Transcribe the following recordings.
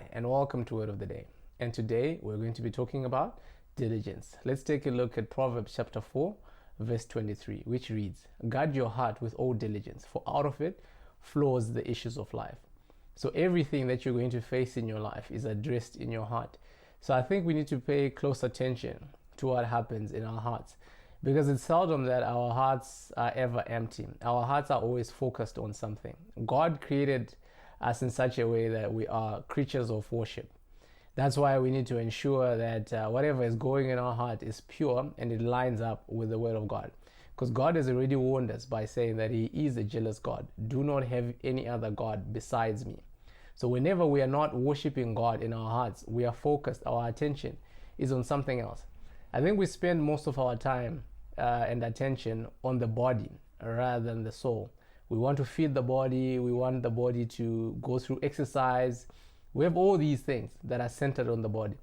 Hi, and welcome to Word of the Day. And today we're going to be talking about diligence. Let's take a look at Proverbs chapter 4, verse 23, which reads, "Guard your heart with all diligence, for out of it flows the issues of life." So everything that you're going to face in your life is addressed in your heart. So I think we need to pay close attention to what happens in our hearts, because it's seldom that our hearts are ever empty. Our hearts are always focused on something. God created us in such a way that we are creatures of worship. That's why we need to ensure that whatever is going in our heart is pure and it lines up with the Word of God. Because God has already warned us by saying that He is a jealous God. Do not have any other God besides me. So whenever we are not worshiping God in our hearts, we are focused, our attention is on something else. I think we spend most of our time and attention on the body rather than the soul. We want to feed the body, we want the body to go through exercise. We have all these things that are centered on the body,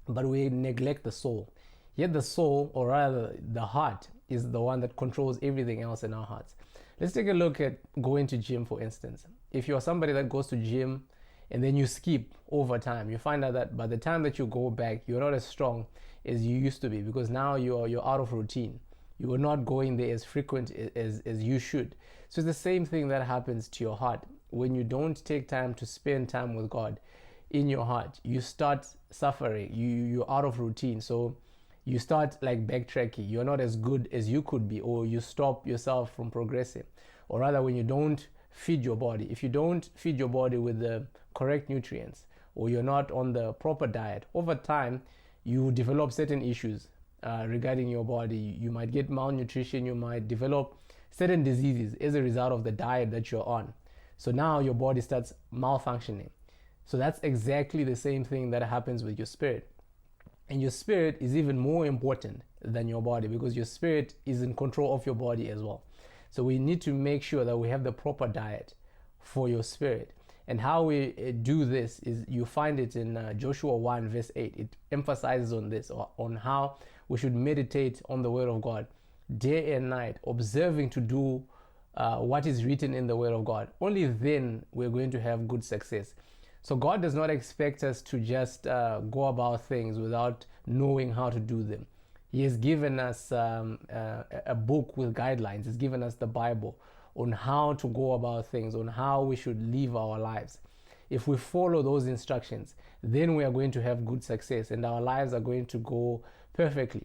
but we neglect the soul. Yet the soul, or rather the heart, is the one that controls everything else in our hearts. Let's take a look at going to gym, for instance. If you're somebody that goes to gym and then you skip over time, you find out that by the time that you go back, you're not as strong as you used to be, because now you're out of routine. You are not going there as frequent as you should. So it's the same thing that happens to your heart. When you don't take time to spend time with God in your heart, you start suffering. You're out of routine. So you start like backtracking. You're not as good as you could be, or you stop yourself from progressing. Or rather, when you don't feed your body, if you don't feed your body with the correct nutrients, or you're not on the proper diet, over time, you develop certain issues regarding your body. You might get malnutrition, you might develop certain diseases as a result of the diet that you're on. So now your body starts malfunctioning. So that's exactly the same thing that happens with your spirit. And your spirit is even more important than your body, because your spirit is in control of your body as well. So we need to make sure that we have the proper diet for your spirit. And how we do this is, you find it in Joshua 1 verse 8. It emphasizes on this, or on how we should meditate on the Word of God day and night, observing to do what is written in the Word of God. Only then we're going to have good success. So God does not expect us to just go about things without knowing how to do them. He has given us a book with guidelines. He's given us the Bible on how to go about things, on how we should live our lives. If we follow those instructions, then we are going to have good success and our lives are going to go perfectly.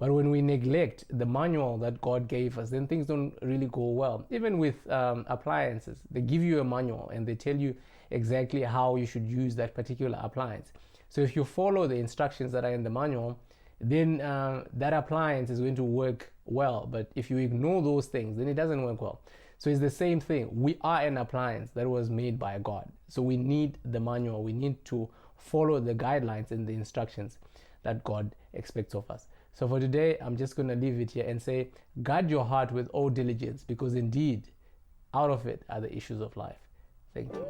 But when we neglect the manual that God gave us, then things don't really go well. Even with appliances, they give you a manual and they tell you exactly how you should use that particular appliance. So if you follow the instructions that are in the manual, then that appliance is going to work well. But if you ignore those things, then it doesn't work well. So it's the same thing. We are an appliance that was made by God. So we need the manual. We need to follow the guidelines and the instructions that God expects of us. So for today, I'm just going to leave it here and say, guard your heart with all diligence, because indeed, out of it are the issues of life. Thank you.